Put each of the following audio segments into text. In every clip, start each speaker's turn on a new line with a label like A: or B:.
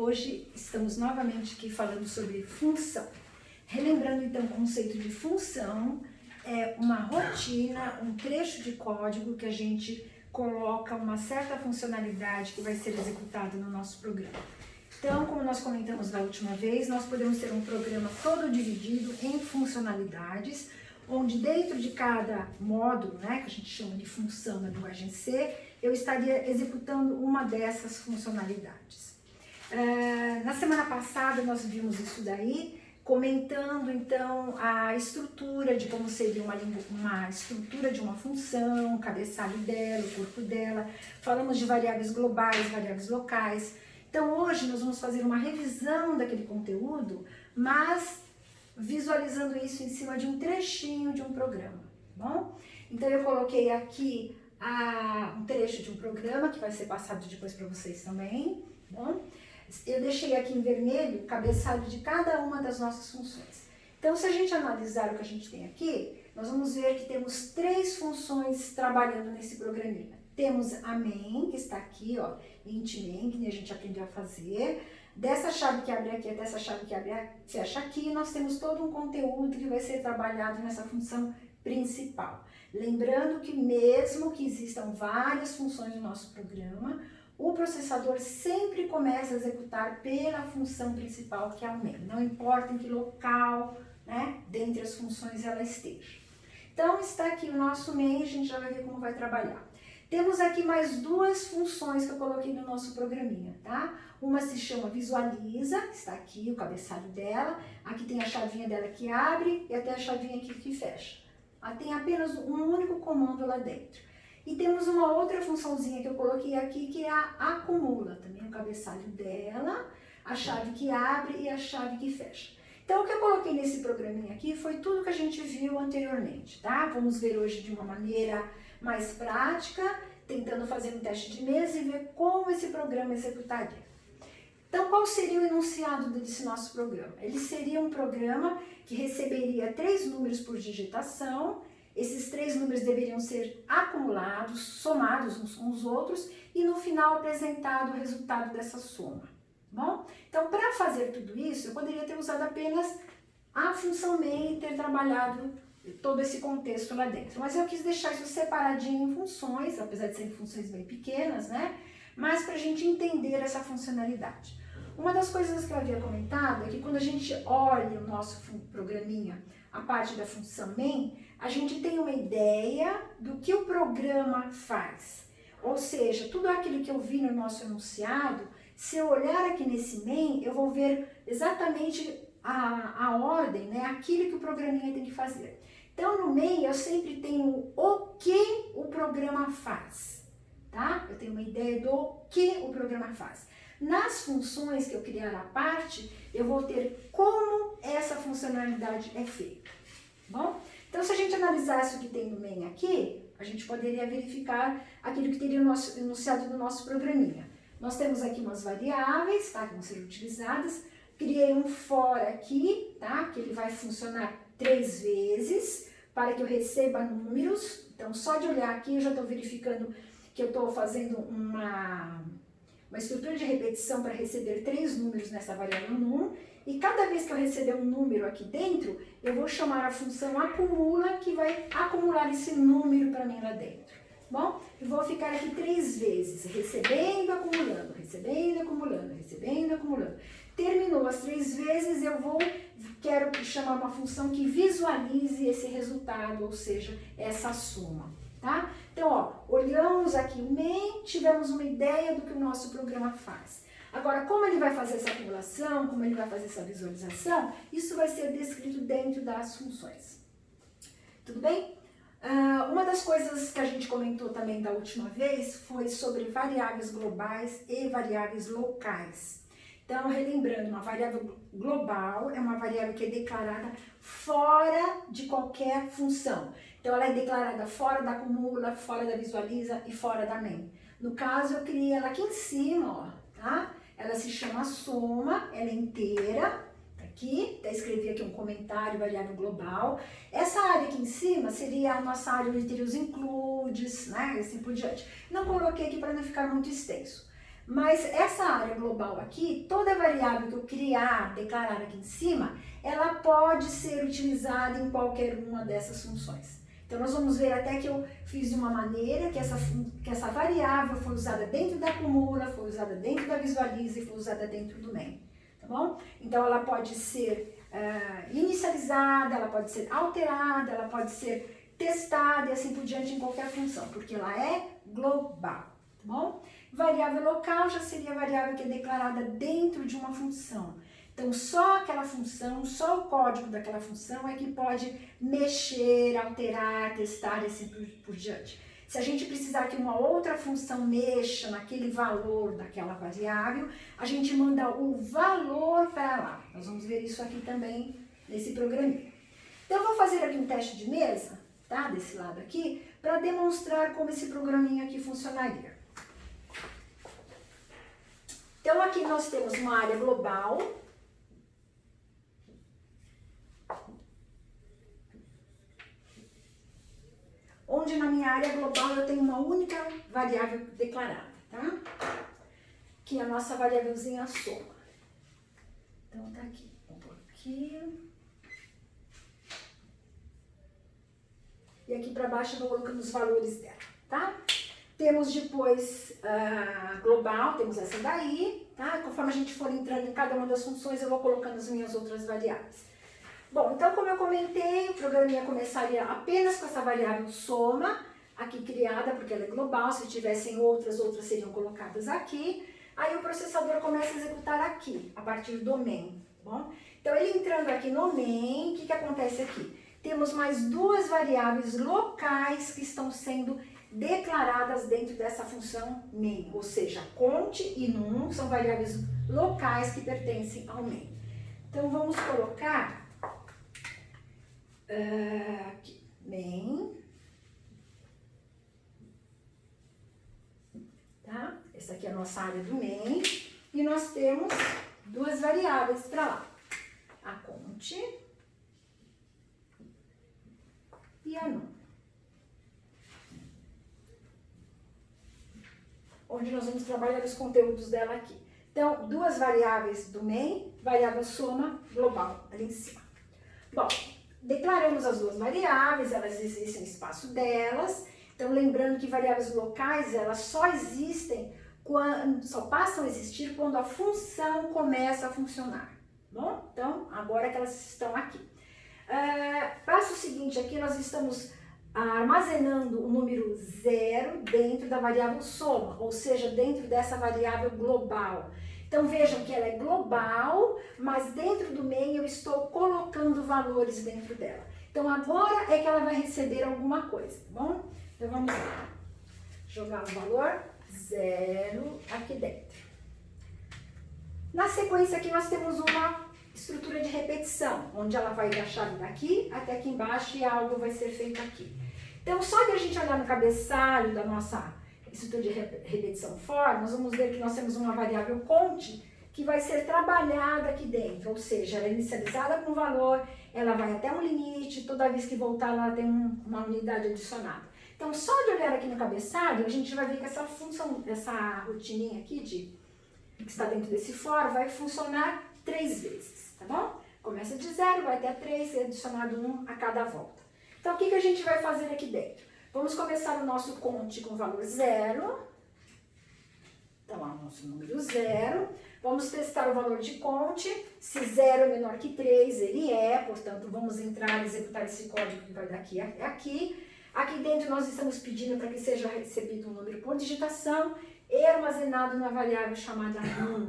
A: Hoje estamos novamente aqui falando sobre função. Relembrando então o conceito de função, é uma rotina, um trecho de código que a gente coloca uma certa funcionalidade que vai ser executada no nosso programa. Então, como nós comentamos da última vez, nós podemos ter um programa todo dividido em funcionalidades, onde dentro de cada módulo, que a gente chama de função na linguagem C, eu estaria executando uma dessas funcionalidades. Na semana passada nós vimos isso daí, comentando então a estrutura de como seria uma estrutura de uma função, o cabeçalho dela, o corpo dela, falamos de variáveis globais, variáveis locais. Então hoje nós vamos fazer uma revisão daquele conteúdo, mas visualizando isso em cima de um trechinho de um programa, tá bom? Então eu coloquei aqui um trecho de um programa que vai ser passado depois para vocês também, tá bom? Eu deixei aqui em vermelho o cabeçalho de cada uma das nossas funções. Então, se a gente analisar o que a gente tem aqui, nós vamos ver que temos 3 funções trabalhando nesse programinha. Temos a main, que está aqui, ó, int main, que a gente aprendeu a fazer. Dessa chave que abre aqui até essa chave que fecha aqui, nós temos todo um conteúdo que vai ser trabalhado nessa função principal. Lembrando que mesmo que existam várias funções no nosso programa, o processador sempre começa a executar pela função principal, que é o main. Não importa em que local, dentre as funções ela esteja. Então, está aqui o nosso main, a gente já vai ver como vai trabalhar. Temos aqui mais 2 funções que eu coloquei no nosso programinha, tá? Uma se chama visualiza, está aqui o cabeçalho dela. Aqui tem a chavinha dela que abre e até a chavinha aqui que fecha. Ela tem apenas um único comando lá dentro. E temos uma outra funçãozinha que eu coloquei aqui, que é a acumula, também o cabeçalho dela, a chave que abre e a chave que fecha. Então, o que eu coloquei nesse programinha aqui foi tudo que a gente viu anteriormente, tá? Vamos ver hoje de uma maneira mais prática, tentando fazer um teste de mesa e ver como esse programa executaria. Então, qual seria o enunciado desse nosso programa? Ele seria um programa que receberia 3 números por digitação. Esses 3 números deveriam ser acumulados, somados uns com os outros e no final apresentado o resultado dessa soma. Bom? Então, para fazer tudo isso, eu poderia ter usado apenas a função main e ter trabalhado todo esse contexto lá dentro. Mas eu quis deixar isso separadinho em funções, apesar de serem funções bem pequenas, mas para a gente entender essa funcionalidade. Uma das coisas que eu havia comentado é que quando a gente olha o nosso programinha, a parte da função main, a gente tem uma ideia do que o programa faz. Ou seja, tudo aquilo que eu vi no nosso enunciado, se eu olhar aqui nesse main, eu vou ver exatamente a ordem, aquilo que o programinha tem que fazer. Então, no main, eu sempre tenho o que o programa faz, tá? Eu tenho uma ideia do que o programa faz. Nas funções que eu criar à parte, eu vou ter como essa funcionalidade é feita. Bom? Então, se a gente analisasse o que tem no main aqui, a gente poderia verificar aquilo que teria no enunciado do nosso programinha. Nós temos aqui umas variáveis, tá, que vão ser utilizadas. Criei um for aqui, tá, que ele vai funcionar 3 vezes para que eu receba números. Então, só de olhar aqui, eu já estou verificando que eu estou fazendo uma estrutura de repetição para receber 3 números nessa variável num, e cada vez que eu receber um número aqui dentro, eu vou chamar a função acumula, que vai acumular esse número para mim lá dentro. Bom, eu vou ficar aqui 3 vezes, recebendo, acumulando, recebendo, acumulando, recebendo, acumulando. Terminou as 3 vezes, quero chamar uma função que visualize esse resultado, ou seja, essa soma. Tá? Então, ó, olhamos aqui o main, tivemos uma ideia do que o nosso programa faz. Agora, como ele vai fazer essa acumulação, como ele vai fazer essa visualização, isso vai ser descrito dentro das funções. Tudo bem? Uma das coisas que a gente comentou também da última vez foi sobre variáveis globais e variáveis locais. Então, relembrando, uma variável global é uma variável que é declarada fora de qualquer função. Então, ela é declarada fora da acumula, fora da visualiza e fora da main. No caso, eu criei ela aqui em cima, ó, tá? Ela se chama soma, ela é inteira, tá aqui, até escrevi aqui um comentário, variável global. Essa área aqui em cima seria a nossa área onde teria os includes, e assim por diante. Não coloquei aqui para não ficar muito extenso. Mas essa área global aqui, toda variável que eu criar, declarar aqui em cima, ela pode ser utilizada em qualquer uma dessas funções. Então nós vamos ver até que eu fiz de uma maneira que essa variável foi usada dentro da acumula, foi usada dentro da visualiza e foi usada dentro do main, tá bom? Então ela pode ser inicializada, ela pode ser alterada, ela pode ser testada e assim por diante em qualquer função, porque ela é global, tá bom? Variável local já seria a variável que é declarada dentro de uma função. Então, só aquela função, só o código daquela função é que pode mexer, alterar, testar e assim por diante. Se a gente precisar que uma outra função mexa naquele valor daquela variável, a gente manda o valor para lá. Nós vamos ver isso aqui também nesse programinha. Então, eu vou fazer aqui um teste de mesa, tá? Desse lado aqui, para demonstrar como esse programinha aqui funcionaria. Então, aqui nós temos uma área global, onde na minha área global eu tenho uma única variável declarada, tá? Que é a nossa variávelzinha soma. Então, tá aqui, um pouquinho. E aqui para baixo eu vou colocando os valores dela, tá? Temos depois global, temos essa daí, tá? Conforme a gente for entrando em cada uma das funções, eu vou colocando as minhas outras variáveis. Bom, então como eu comentei, o programinha começaria apenas com essa variável soma, aqui criada porque ela é global, se tivessem outras seriam colocadas aqui. Aí o processador começa a executar aqui, a partir do main, tá bom? Então ele entrando aqui no main, o que acontece aqui? Temos mais duas variáveis locais que estão sendo declaradas dentro dessa função main, ou seja, count e num são variáveis locais que pertencem ao main. Então vamos colocar aqui, main, tá? Essa aqui é a nossa área do main e nós temos duas variáveis para lá, a count e a num, onde nós vamos trabalhar os conteúdos dela aqui. Então, duas variáveis do main, variável soma global ali em cima. Bom, declaramos as duas variáveis, elas existem no espaço delas. Então, lembrando que variáveis locais, elas só existem, só passam a existir quando a função começa a funcionar. Bom, então, agora que elas estão aqui. Passo seguinte aqui, nós estamos armazenando o número 0 dentro da variável soma, ou seja, dentro dessa variável global. Então vejam que ela é global, mas dentro do main eu estou colocando valores dentro dela. Então agora é que ela vai receber alguma coisa, tá bom? Então vamos lá. Jogar o valor 0 aqui dentro. Na sequência aqui nós temos uma estrutura de repetição, onde ela vai da chave daqui até aqui embaixo e algo vai ser feito aqui. Então só de a gente olhar no cabeçalho da nossa estrutura de repetição for, nós vamos ver que nós temos uma variável count que vai ser trabalhada aqui dentro, ou seja, ela é inicializada com valor, ela vai até um limite, toda vez que voltar ela tem uma unidade adicionada. Então só de olhar aqui no cabeçalho, a gente vai ver que essa função, essa rotininha aqui que está dentro desse for vai funcionar 3 vezes, tá bom? Começa de 0, vai até 3 e é adicionado 1 a cada volta. Então o que a gente vai fazer aqui dentro? Vamos começar o nosso count com o valor 0. Então, lá o nosso número 0. Vamos testar o valor de count. Se 0 é menor que 3, ele é. Portanto, vamos entrar e executar esse código que vai daqui a aqui. Aqui dentro nós estamos pedindo para que seja recebido um número por digitação e armazenado na variável chamada num.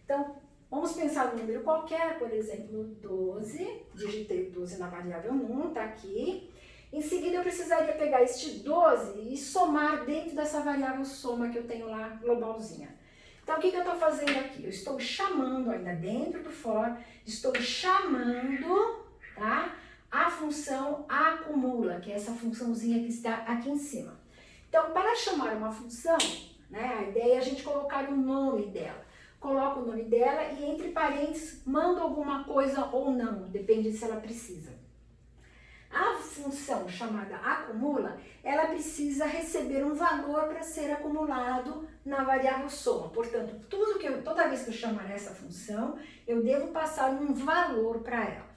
A: Então, vamos pensar num número qualquer, por exemplo, 12. Digitei o 12 na variável num, está aqui. Em seguida, eu precisaria pegar este 12 e somar dentro dessa variável soma que eu tenho lá, globalzinha. Então, o que eu estou fazendo aqui? Eu estou chamando, ainda dentro do for, estou chamando, tá, a função acumula, que é essa funçãozinha que está aqui em cima. Então, para chamar uma função, né, a ideia é a gente colocar o nome dela. Coloco o nome dela e, entre parênteses, mando alguma coisa ou não, depende se ela precisa. A função chamada acumula, ela precisa receber um valor para ser acumulado na variável soma. Portanto, toda vez que eu chamar essa função, eu devo passar um valor para ela.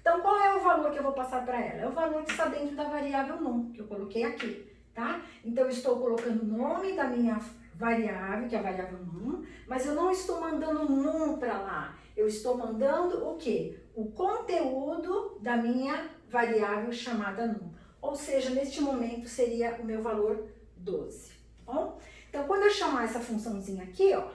A: Então, qual é o valor que eu vou passar para ela? É o valor que está dentro da variável num, que eu coloquei aqui, tá? Então, eu estou colocando o nome da minha variável, que é a variável num, mas eu não estou mandando num para lá. Eu estou mandando o quê? O conteúdo da minha variável chamada num. Ou seja, neste momento seria o meu valor 12, tá bom? Então, quando eu chamar essa funçãozinha aqui, ó,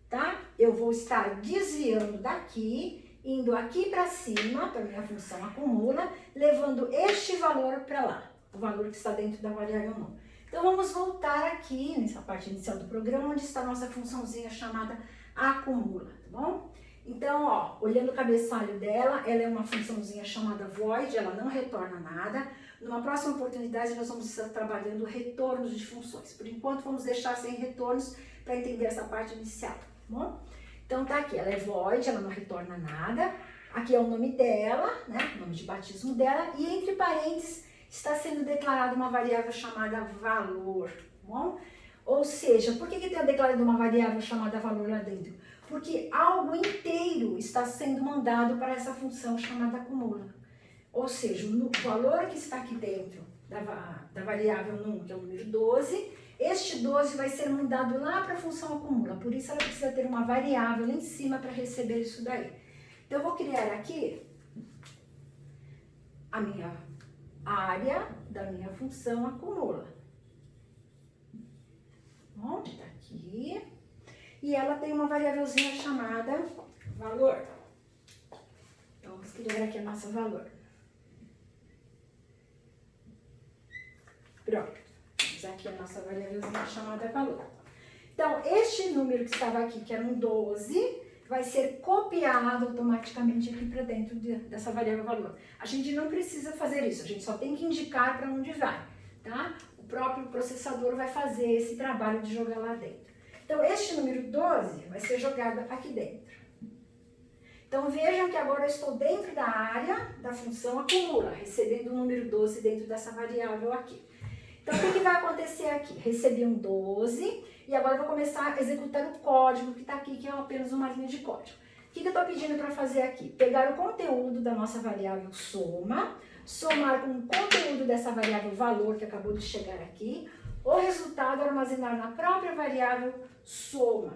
A: tá? Eu vou estar desviando daqui, indo aqui para cima, para minha função acumula, levando este valor para lá, o valor que está dentro da variável num. Então, vamos voltar aqui, nessa parte inicial do programa, onde está a nossa funçãozinha chamada acumula, tá bom? Então, ó, olhando o cabeçalho dela, ela é uma funçãozinha chamada void, ela não retorna nada. Numa próxima oportunidade, nós vamos estar trabalhando retornos de funções. Por enquanto, vamos deixar sem retornos para entender essa parte inicial, tá bom? Então, tá aqui, ela é void, ela não retorna nada. Aqui é o nome dela, né, o nome de batismo dela. E entre parênteses, está sendo declarada uma variável chamada valor, tá bom? Ou seja, por que tem declarado uma variável chamada valor lá dentro? Porque algo inteiro está sendo mandado para essa função chamada acumula. Ou seja, o valor que está aqui dentro da variável num, que é o número 12, este 12 vai ser mandado lá para a função acumula. Por isso, ela precisa ter uma variável lá em cima para receber isso daí. Então, eu vou criar aqui a minha área da minha função acumula. Bom, tá aqui. E ela tem uma variávelzinha chamada valor. Então, vamos criar aqui a nossa valor. Pronto. Temos aqui a nossa variávelzinha chamada valor. Então, este número que estava aqui, que era um 12, vai ser copiado automaticamente aqui para dentro dessa variável valor. A gente não precisa fazer isso, a gente só tem que indicar para onde vai, tá? O próprio processador vai fazer esse trabalho de jogar lá dentro. Então, este número 12 vai ser jogado aqui dentro. Então, vejam que agora eu estou dentro da área da função acumula, recebendo o número 12 dentro dessa variável aqui. Então, o que vai acontecer aqui? Recebi um 12 e agora eu vou começar a executar o código que está aqui, que é apenas uma linha de código. O que eu estou pedindo para fazer aqui? Pegar o conteúdo da nossa variável soma, somar com o conteúdo dessa variável valor que acabou de chegar aqui, o resultado armazenar na própria variável soma.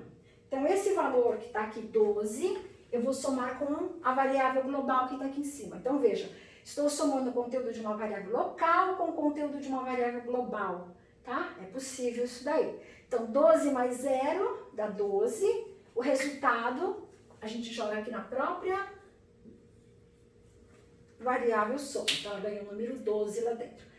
A: Então, esse valor que está aqui, 12, eu vou somar com a variável global que está aqui em cima. Então, veja, estou somando o conteúdo de uma variável local com o conteúdo de uma variável global, tá? É possível isso daí. Então, 12 mais 0 dá 12. O resultado, a gente joga aqui na própria variável soma. Então, ela ganhou o número 12 lá dentro.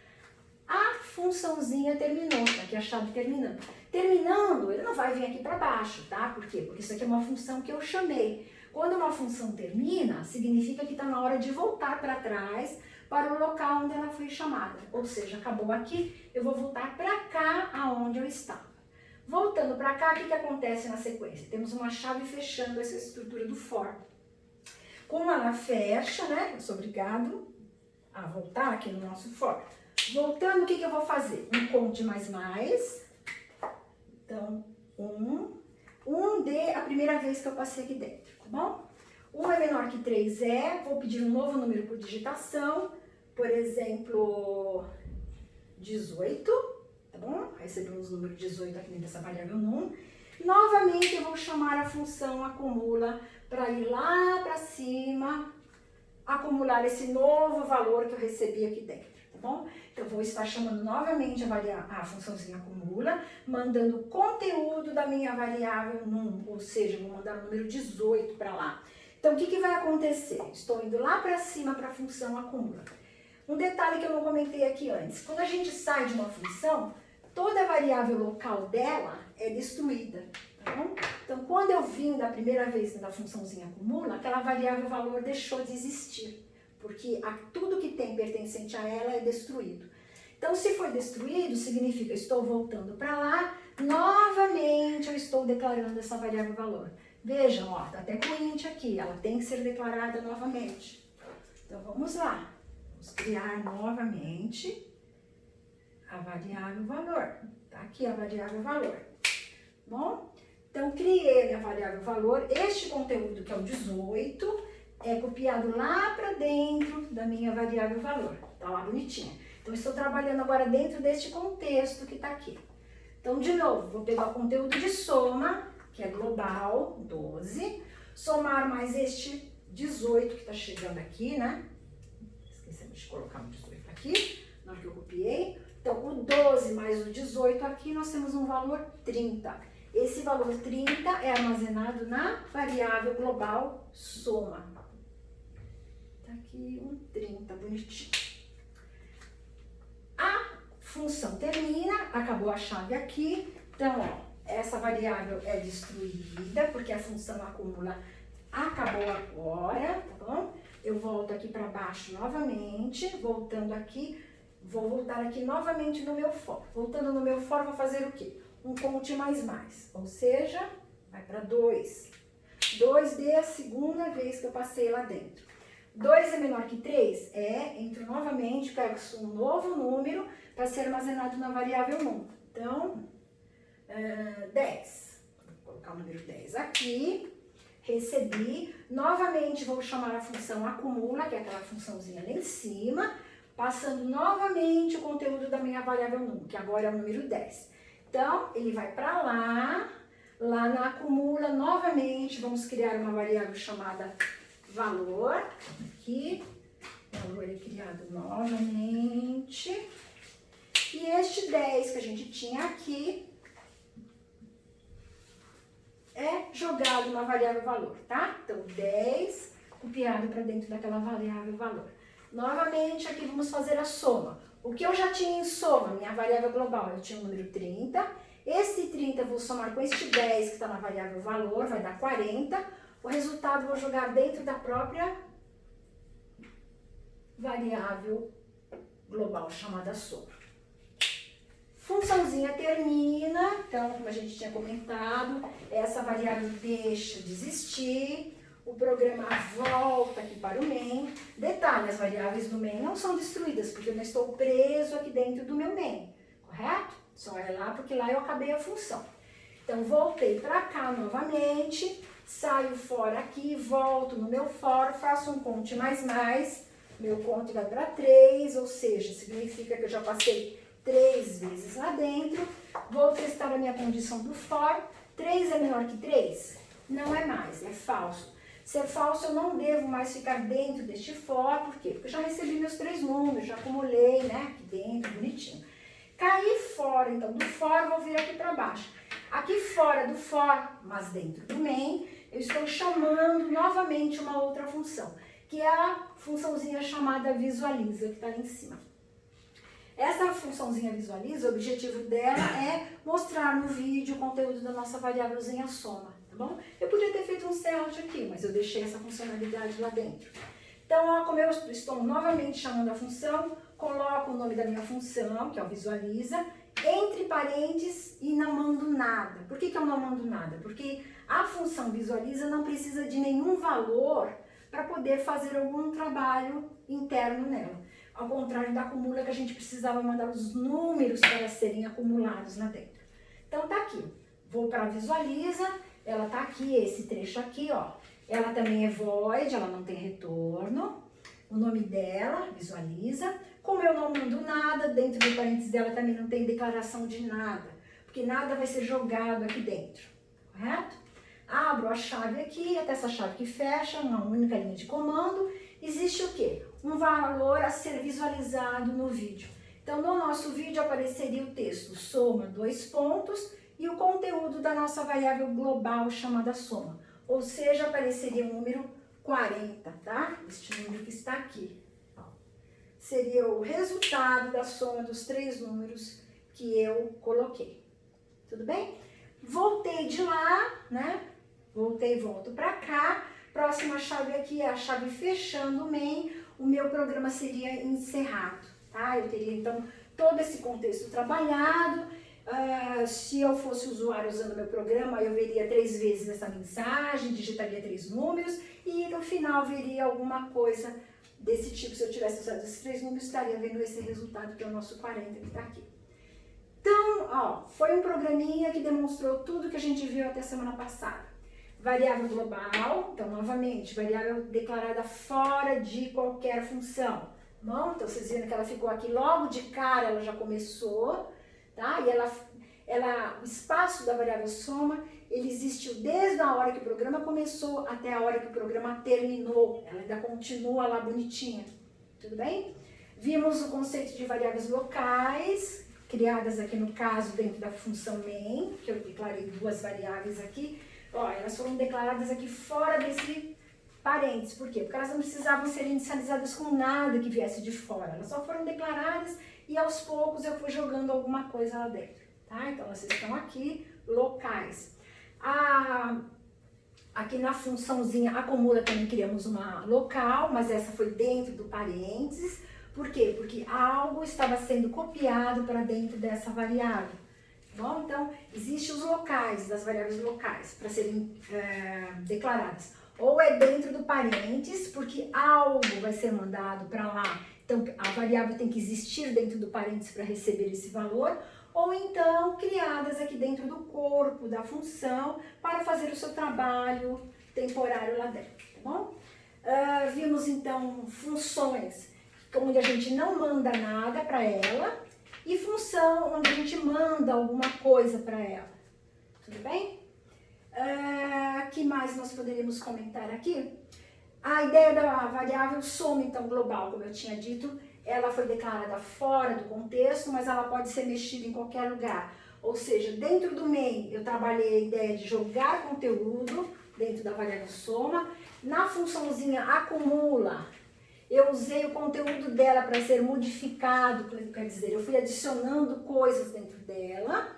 A: A funçãozinha terminou, aqui a chave terminando. Terminando, ele não vai vir aqui para baixo, tá? Por quê? Porque isso aqui é uma função que eu chamei. Quando uma função termina, significa que está na hora de voltar para trás para o local onde ela foi chamada. Ou seja, acabou aqui, eu vou voltar para cá aonde eu estava. Voltando para cá, o que acontece na sequência? Temos uma chave fechando essa estrutura do for. Como ela fecha, né? Eu sou obrigado a voltar aqui no nosso for. Voltando, o que eu vou fazer? Um conte mais. Então, 1 de a primeira vez que eu passei aqui dentro, tá bom? 1 é menor que 3 vou pedir um novo número por digitação, por exemplo, 18, tá bom? Recebemos o número 18 aqui dentro dessa variável num. Novamente, eu vou chamar a função acumula para ir lá para cima, acumular esse novo valor que eu recebi aqui dentro, tá bom? Então, eu vou estar chamando novamente a funçãozinha acumula, mandando o conteúdo da minha variável num, ou seja, vou mandar o número 18 para lá. Então, o que vai acontecer? Estou indo lá para cima para a função acumula. Um detalhe que eu não comentei aqui antes, quando a gente sai de uma função, toda a variável local dela é destruída, tá bom? Então, quando eu vim da primeira vez da funçãozinha acumula, aquela variável valor deixou de existir, porque tudo que tem pertencente a ela é destruído. Então, se foi destruído, significa que estou voltando para lá, novamente eu estou declarando essa variável valor. Vejam, ó, tá até com int aqui, ela tem que ser declarada novamente. Então, vamos lá. Vamos criar novamente a variável valor. Tá aqui a variável valor. variável valor, este conteúdo, que é o 18, é copiado lá para dentro da minha variável valor. Tá lá bonitinha. Então, estou trabalhando agora dentro deste contexto que está aqui. Então, de novo, vou pegar o conteúdo de soma, que é global, 12, somar mais este 18 que está chegando aqui, né? Esquecemos de colocar o 18 aqui, na hora que eu copiei. Então, o 12 mais o 18 aqui, nós temos um valor 30. Esse valor 30 é armazenado na variável global soma. Tá aqui um 30, bonitinho. A função termina, acabou a chave aqui. Então, ó, essa variável é destruída, porque a função acumula acabou agora, tá bom? Eu volto aqui para baixo novamente, voltando aqui, vou voltar aqui novamente no meu for. Voltando no meu for, vou fazer o quê? Um conte mais, ou seja, vai para 2. 2 é a segunda vez que eu passei lá dentro. 2 é menor que 3? Entro novamente, pego um novo número para ser armazenado na variável número. Então, 10. Vou colocar o número 10 aqui. Recebi. Novamente vou chamar a função acumula, que é aquela funçãozinha lá em cima, passando novamente o conteúdo da minha variável número, que agora é o número 10. Então, ele vai para lá na acumula, novamente vamos criar uma variável chamada valor, aqui, valor é criado novamente, e este 10 que a gente tinha aqui é jogado na variável valor, tá? Então, 10 copiado para dentro daquela variável valor. Novamente, aqui vamos fazer a soma. O que eu já tinha em soma, minha variável global, eu tinha o número 30. Esse 30 eu vou somar com este 10 que está na variável valor, vai dar 40. O resultado eu vou jogar dentro da própria variável global chamada soma. Funçãozinha termina, então, como a gente tinha comentado, essa variável deixa de existir, o programa volta aqui para o main. Detalhe, as variáveis do main não são destruídas, porque eu não estou preso aqui dentro do meu main, correto? Só é lá porque lá eu acabei a função. Então, voltei para cá novamente, saio fora aqui, volto no meu for, faço um conte mais, meu conte vai para 3, ou seja, significa que eu já passei 3 vezes lá dentro. Vou testar a minha condição do for. 3 é menor que 3? Não é mais, é falso. Se é falso, eu não devo mais ficar dentro deste for. Por quê? Porque eu já recebi meus 3 números, já acumulei, né, aqui dentro, bonitinho. Caí fora, então, do for, vou vir aqui para baixo. Aqui fora do for, mas dentro do main, eu estou chamando novamente uma outra função, que é a funçãozinha chamada visualiza, que está ali em cima. Essa funçãozinha visualiza, o objetivo dela é mostrar no vídeo o conteúdo da nossa variávelzinha soma, tá bom? Eu podia ter feito um cert aqui, mas eu deixei essa funcionalidade lá dentro. Então, ó, como eu estou novamente chamando a função, coloco o nome da minha função, que é o visualiza, entre parênteses e não mando nada. Por que eu não mando nada? Porque a função visualiza não precisa de nenhum valor para poder fazer algum trabalho interno nela. Ao contrário da acumula, que a gente precisava mandar os números para serem acumulados lá dentro. Então, tá aqui. Vou para visualiza, ela tá aqui, esse trecho aqui, ó. Ela também é void, ela não tem retorno. O nome dela, visualiza. Como eu não mando nada, dentro do parênteses dela também não tem declaração de nada. Porque nada vai ser jogado aqui dentro, correto? Abro a chave aqui, até essa chave que fecha, uma única linha de comando. Existe o quê? Um valor a ser visualizado no vídeo. Então, no nosso vídeo apareceria o texto soma, 2 pontos, e o conteúdo da nossa variável global chamada soma. Ou seja, apareceria o número 40, tá? Este número que está aqui. Seria o resultado da soma dos 3 números que eu coloquei. Tudo bem? Voltei de lá, né? Voltei e volto para cá. Próxima chave aqui é a chave fechando o main. O meu programa seria encerrado, tá? Eu teria, então, todo esse contexto trabalhado. Se eu fosse usuário usando o meu programa, eu veria 3 vezes essa mensagem, digitaria 3 números e no final veria alguma coisa desse tipo. Se eu tivesse usado esses 3 números, estaria vendo esse resultado, que é o nosso 40 que está aqui. Então, ó, foi um programinha que demonstrou tudo que a gente viu até semana passada. Variável global, então, novamente, variável declarada fora de qualquer função. Bom, então, vocês viram que ela ficou aqui logo de cara, ela já começou, tá? E o espaço da variável soma, ele existiu desde a hora que o programa começou até a hora que o programa terminou. Ela ainda continua lá bonitinha, tudo bem? Vimos o conceito de variáveis locais, criadas aqui no caso dentro da função main, que eu declarei duas variáveis aqui. Ó, elas foram declaradas aqui fora desse parênteses. Por quê? Porque elas não precisavam ser inicializadas com nada que viesse de fora. Elas só foram declaradas e aos poucos eu fui jogando alguma coisa lá dentro. Tá? Então, elas estão aqui, locais. Aqui na funçãozinha acumula também criamos uma local, mas essa foi dentro do parênteses. Por quê? Porque algo estava sendo copiado para dentro dessa variável. Bom, então, existem os locais das variáveis locais para serem declaradas. Ou é dentro do parênteses, porque algo vai ser mandado para lá. Então, a variável tem que existir dentro do parênteses para receber esse valor. Ou então, criadas aqui dentro do corpo da função para fazer o seu trabalho temporário lá dentro, tá bom? Vimos, então, funções onde a gente não manda nada para ela. E função onde a gente manda alguma coisa para ela. Tudo bem? Que mais nós poderíamos comentar aqui? A ideia da variável soma, então, global, como eu tinha dito, ela foi declarada fora do contexto, mas ela pode ser mexida em qualquer lugar. Ou seja, dentro do main, eu trabalhei a ideia de jogar conteúdo dentro da variável soma. Na funçãozinha acumula, eu usei o conteúdo dela para ser modificado, quer dizer, eu fui adicionando coisas dentro dela.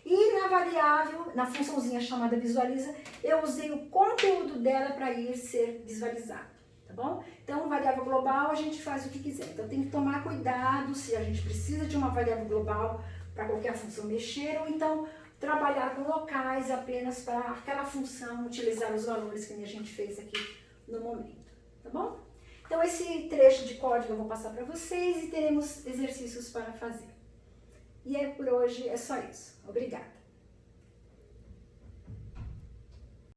A: E na variável, na funçãozinha chamada visualiza, eu usei o conteúdo dela para ir ser visualizado, tá bom? Então, variável global, a gente faz o que quiser. Então, tem que tomar cuidado se a gente precisa de uma variável global para qualquer função mexer, ou então trabalhar com locais apenas para aquela função utilizar os valores que a gente fez aqui no momento, tá bom? Então, esse trecho de código eu vou passar para vocês e teremos exercícios para fazer. E por hoje é só isso. Obrigada!